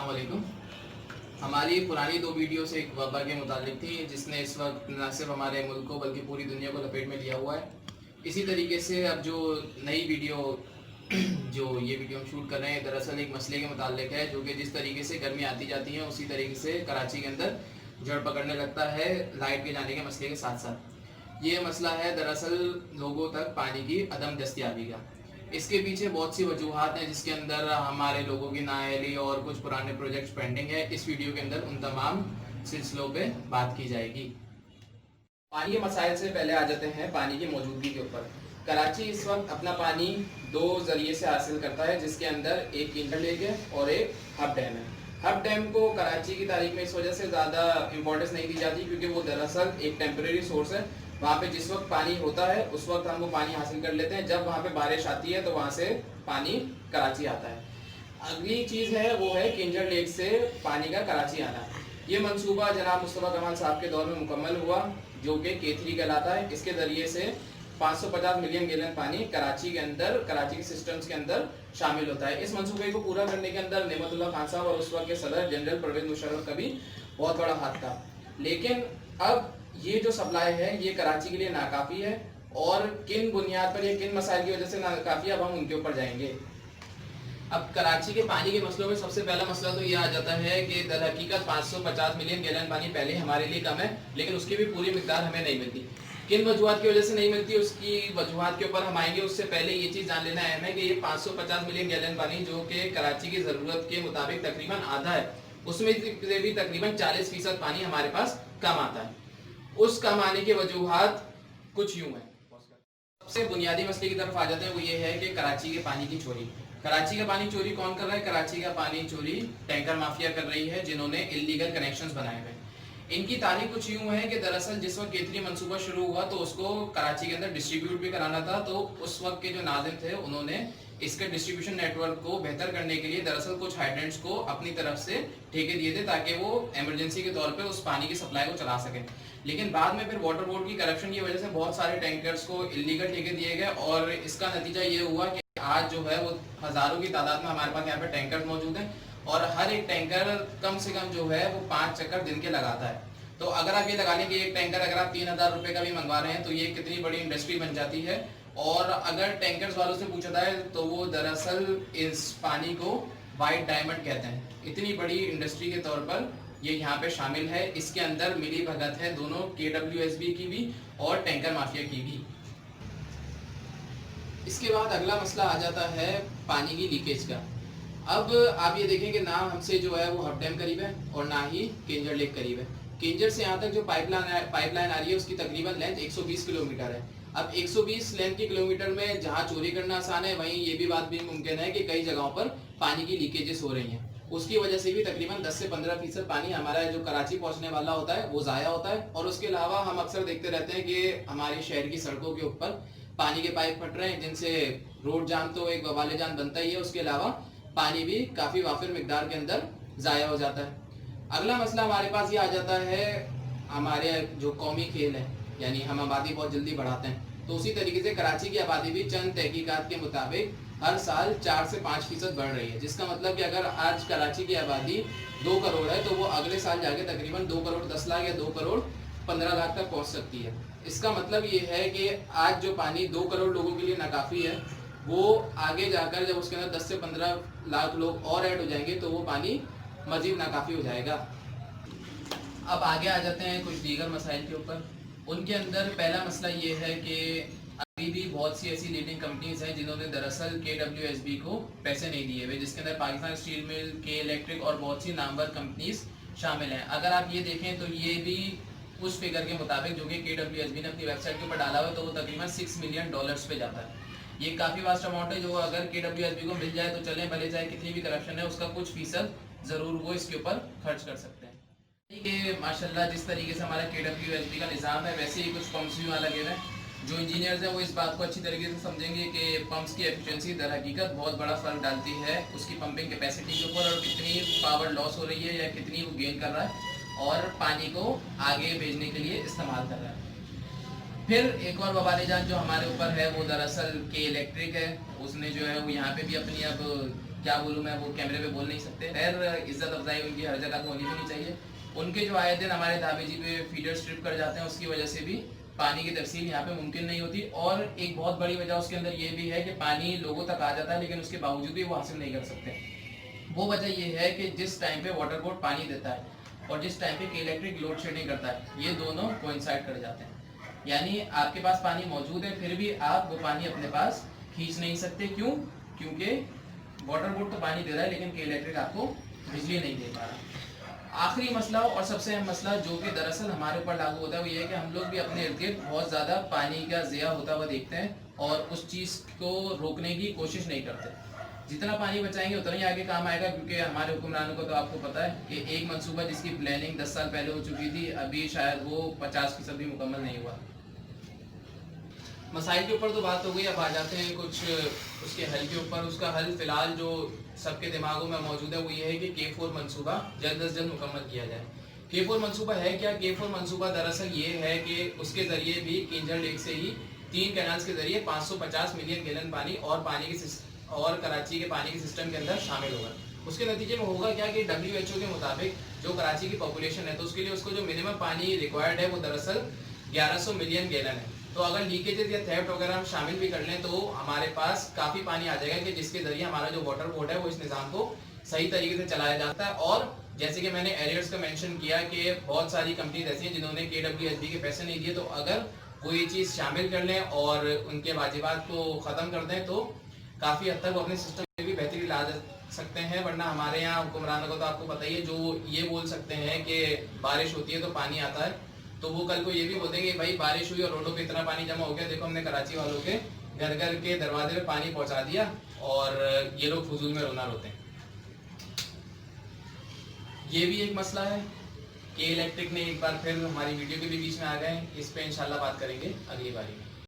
अस्सलाम वालेकुम। हमारी पुरानी दो वीडियो से एक वबा के मुतालिक थी जिसने इस वक्त न सिर्फ हमारे मुल्क को बल्कि पूरी दुनिया को लपेट में लिया हुआ है। इसी तरीके से अब जो नई वीडियो जो ये वीडियो हम शूट कर रहे हैं दरअसल एक मसले के मुतालिक है, जो कि जिस तरीके से गर्मी आती जाती है उसी तरीके से कराची के अंदर जड़ पकड़ने लगता है लाइट के जाने के मसले के साथ साथ। ये मसला है दरअसल लोगों तक पानी की अदम दस्तियाबी का। इसके पीछे बहुत सी वजूहात हैं जिसके अंदर हमारे लोगों की नाअहली और कुछ पुराने प्रोजेक्ट्स पेंडिंग है। इस वीडियो के अंदर उन तमाम सिलसिलों पे बात की जाएगी। पानी के मसाइल से पहले आ जाते हैं पानी की मौजूदगी के ऊपर। कराची इस वक्त अपना पानी दो जरिए से हासिल करता है, जिसके अंदर एक किंजर लेक है और एक हब डैम है। हब डैम को कराची की तारीख में इस वजह से ज़्यादा इंपॉर्टेंस नहीं दी जाती क्योंकि वो दरअसल एक टेम्परेरी सोर्स है। वहाँ पे जिस वक्त पानी होता है उस वक्त हम वो पानी हासिल कर लेते हैं, जब वहाँ पे बारिश आती है तो वहाँ से पानी कराची आता है। अगली चीज़ है वो है किंजर लेक से पानी का कराची आना। ये मंसूबा जनाब मुस्तफा कमाल साहब के दौर में मुकम्मल हुआ, जो कि K3 कहलाता है। इसके ज़रिए से 550 मिलियन गैलन पानी कराची के अंदर, कराची के सिस्टम्स के अंदर शामिल होता है। इस मंसूबे को पूरा करने के अंदर नेमतुल्लाह खान साहब और उस वक्त के सदर जनरल परवेज मुशर्रफ का भी बहुत बड़ा हाथ था। लेकिन अब ये जो सप्लाई है ये कराची के लिए नाकाफ़ी है, और किन बुनियाद पर या किन मसाइल की वजह से नाकाफ़ी, अब हम उनके ऊपर जाएंगे। अब कराची के पानी के मसलों में सबसे पहला मसला तो ये आ जाता है कि दर हकीकत 550 मिलियन गैलन पानी पहले हमारे लिए कम है, लेकिन उसकी भी पूरी मिकदार हमें नहीं मिलती। किन वजूहात की वजह से नहीं मिलती, उसकी वजूहात के ऊपर हम आएंगे। उससे पहले ये चीज़ जान लेना अहम है कि ये 550 मिलियन गैलन पानी जो कि कराची की ज़रूरत के मुताबिक तकरीबन आधा है, उसमें से भी तकरीबन 40% पानी हमारे पास कम आता है। उस कम आने की वजूहात कुछ यूँ है। सबसे बुनियादी मसले की तरफ आ जाते हैं, वो ये है कि कराची के पानी की चोरी। कराची का पानी चोरी कौन कर रहा है? कराची का पानी चोरी टैंकर माफिया कर रही है, जिन्होंने इल्लीगल कनेक्शंस बनाए हुए। इनकी तारीख कुछ यूं है कि दरअसल जिस वक्त K3 मंसूबा शुरू हुआ तो उसको कराची के अंदर डिस्ट्रीब्यूट भी कराना था, तो उस वक्त के जो नाज़िम थे उन्होंने इसके डिस्ट्रीब्यूशन नेटवर्क को बेहतर करने के लिए दरअसल कुछ हाइड्रेंट्स को अपनी तरफ से ठेके दिए थे ताकि वो इमरजेंसी के तौर पे उस पानी की सप्लाई को चला सकें। लेकिन बाद में फिर वाटर बोर्ड की करप्शन की वजह से बहुत सारे टैंकर्स को इल्लीगल ठेके दिए गए, और इसका नतीजा ये हुआ कि आज जो है वो हज़ारों की तादाद में हमारे पास यहाँ पे टैंकर मौजूद हैं, और हर एक टैंकर कम से कम जो है वो 5 चक्कर दिन के लगाता है। तो अगर आप ये लगा लें कि एक टैंकर अगर आप 3000 रुपये का भी मंगवा रहे हैं तो ये कितनी बड़ी इंडस्ट्री बन जाती है। और अगर टैंकर्स वालों से पूछा जाए तो वो दरअसल इस पानी को वाइट डायमंड कहते हैं। इतनी बड़ी इंडस्ट्री के तौर पर ये यहाँ पे शामिल है। इसके अंदर मिली भगत है दोनों KWSB की भी और टैंकर माफिया की भी। इसके बाद अगला मसला आ जाता है पानी की लीकेज का। अब आप ये देखें कि ना हमसे जो है वो हब डैम करीब है और ना ही किंजर लेक करीब है। किंजर से यहाँ तक जो पाइपलाइन आ रही है उसकी तकरीबन लेंथ 120 किलोमीटर है। अब 120 लेंथ के किलोमीटर में जहाँ चोरी करना आसान है, वहीं ये भी बात भी मुमकिन है कि कई जगहों पर पानी की लीकेजेस हो रही हैं। उसकी वजह से भी तकरीबन 10 से 15% पानी हमारा जो कराची पहुँचने वाला होता है वो ज़ाया होता है। और उसके अलावा हम अक्सर देखते रहते हैं कि हमारे शहर की सड़कों के ऊपर पानी के पाइप फट रहे हैं, जिनसे रोड जाम तो एक वबाले जान बनता ही है, उसके अलावा पानी भी काफ़ी वाफिर मिकदार के अंदर ज़ाया हो जाता है। अगला मसला हमारे पास ये आ जाता है हमारे जो कौमी खेल है, यानी हम आबादी बहुत जल्दी बढ़ाते हैं, तो उसी तरीके से कराची की आबादी भी चंद तहकीकात के मुताबिक हर साल 4 से 5% बढ़ रही है। जिसका मतलब कि अगर आज कराची की आबादी 2 करोड़ है तो वो अगले साल जाके तकरीबन 2 करोड़ 10 लाख या 2 करोड़ 15 लाख तक पहुंच सकती है। इसका मतलब ये है कि आज जो पानी 2 करोड़ लोगों के लिए नाकाफ़ी है, वो आगे जाकर जब उसके अंदर 10 से 15 लाख लोग और ऐड हो जाएंगे तो वो पानी मजीद नाकाफ़ी हो जाएगा। अब आगे आ जाते हैं कुछ दीगर मसाइल के ऊपर। उनके अंदर पहला मसला ये है कि अभी भी बहुत सी ऐसी लीडिंग कंपनीज हैं जिन्होंने दरअसल KWSB को पैसे नहीं दिए हुए, जिसके अंदर Pakistan steel mill, K electric और बहुत सी नामवर कंपनीज शामिल हैं। अगर आप ये देखें तो ये भी उस फिगर के मुताबिक जो कि KWSB ने अपनी वेबसाइट के ऊपर डाला हुआ है तो वो तकरीबन $6 मिलियन पे जाता है। ये काफ़ी वास्ट अमाउंट है जो अगर KWSB को मिल जाए तो चलें, भले चाहे कितनी भी करप्शन है उसका कुछ फीसद ज़रूर वो इसके ऊपर खर्च कर सकते हैं। कि माशाल्लाह जिस तरीके से हमारा KWSB का निज़ाम है वैसे ही कुछ पंप्स भी वहाँ लगे हुए हैं। जो इंजीनियर्स हैं वो इस बात को अच्छी तरीके से समझेंगे कि पंप्स की एफिशिएंसी दर हकीकत बहुत बड़ा फ़र्क डालती है उसकी पंपिंग कैपेसिटी के ऊपर, और कितनी पावर लॉस हो रही है या कितनी वो गेन कर रहा है और पानी को आगे भेजने के लिए इस्तेमाल कर रहा है। फिर एक और वबाले जान जो हमारे ऊपर है वो दरअसल K इलेक्ट्रिक है। उसने जो है वो यहाँ पे भी अपनी अब क्या बोलूँ मैं, वो कैमरे पे बोल नहीं सकते। खैर इज्जत अफजाई उनकी हर जगह तो होनी भी नहीं चाहिए। उनके जो आए दिन हमारे ढाबे जी पे फीडर स्ट्रिप कर जाते हैं, उसकी वजह से भी पानी की तरसील यहाँ पे मुमकिन नहीं होती। और एक बहुत बड़ी वजह उसके अंदर ये भी है कि पानी लोगों तक आ जाता है लेकिन उसके बावजूद भी वो हासिल नहीं कर सकते। वो वजह ये है कि जिस टाइम पे वाटर बोर्ड पानी देता है और जिस टाइम पे इलेक्ट्रिक लोड शेडिंग करता है, ये दोनों कोइंसाइड कर जाते हैं। यानी आपके पास पानी मौजूद है फिर भी आप वो पानी अपने पास खींच नहीं सकते। क्यों? क्योंकि वाटर बोर्ड तो पानी दे रहा है लेकिन के इलेक्ट्रिक आपको बिजली नहीं दे पा रहा। आखिरी मसला और सबसे अहम मसला जो कि दरअसल हमारे ऊपर लागू होता है वो ये है कि हम लोग भी अपने इर्द गिर्द बहुत ज़्यादा पानी का ज़िया होता हुआ देखते हैं और उस चीज़ को रोकने की कोशिश नहीं करते। जितना पानी बचाएंगे उतना ही आगे काम आएगा, क्योंकि हमारे हुक्मरानों को तो आपको पता है कि एक मंसूबा जिसकी प्लानिंग 10 साल पहले हो चुकी थी, अभी शायद वो 50% भी मुकम्मल नहीं हुआ। मसाइल के ऊपर तो बात हो गई, अब आ जाते हैं कुछ उसके हल के ऊपर। उसका हल फिलहाल जो सबके दिमागों में मौजूद है वो ये है कि K4 मंसूबा जल्द अज जल्द मुकम्मल किया जाए। K4 मंसूबा है क्या? K4 मंसूबा दरअसल ये है कि उसके जरिए भी किंजर लेक से ही 3 कैनाल्स के जरिए 550 मिलियन गैलन पानी और कराची के पानी के सिस्टम के अंदर शामिल होगा। उसके नतीजे में होगा क्या कि WHO के मुताबिक जो कराची की पॉपुलेशन है तो उसके लिए उसको जो मिनिमम पानी रिक्वायर्ड है वो दरअसल 1100 मिलियन गैलन है। तो अगर लीकेजेस या थेफ्ट वगैरह हम शामिल भी कर लें तो हमारे पास काफ़ी पानी आ जाएगा कि जिसके जरिए हमारा जो वाटर बोर्ड है वो इस निज़ाम को सही तरीके से चलाया जाता है। और जैसे कि मैंने एरियर्स का मेंशन किया कि बहुत सारी कंपनीज ऐसी हैं जिन्होंने KWSB के पैसे नहीं दिए, तो अगर वो ये चीज़ शामिल कर लें और उनके वाजिबात को ख़त्म कर दें तो काफ़ी हद तक वो अपने सिस्टम में भी बेहतरी ला सकते हैं। वरना हमारे यहाँ हुक्मरानों को तो आपको पता ही है, जो ये बोल सकते हैं कि बारिश होती है तो पानी आता है, तो वो कल को ये भी बोलेंगे भाई बारिश हुई और रोडों पे इतना पानी जमा हो गया, देखो हमने कराची वालों के घर घर के दरवाजे पे पानी पहुंचा दिया, और ये लोग फजूल में रोना रोते हैं। ये भी एक मसला है कि इलेक्ट्रिक ने एक बार फिर हमारी वीडियो के भी बीच में आ गए। इस पे इंशाल्लाह बात करेंगे अगली बारी में।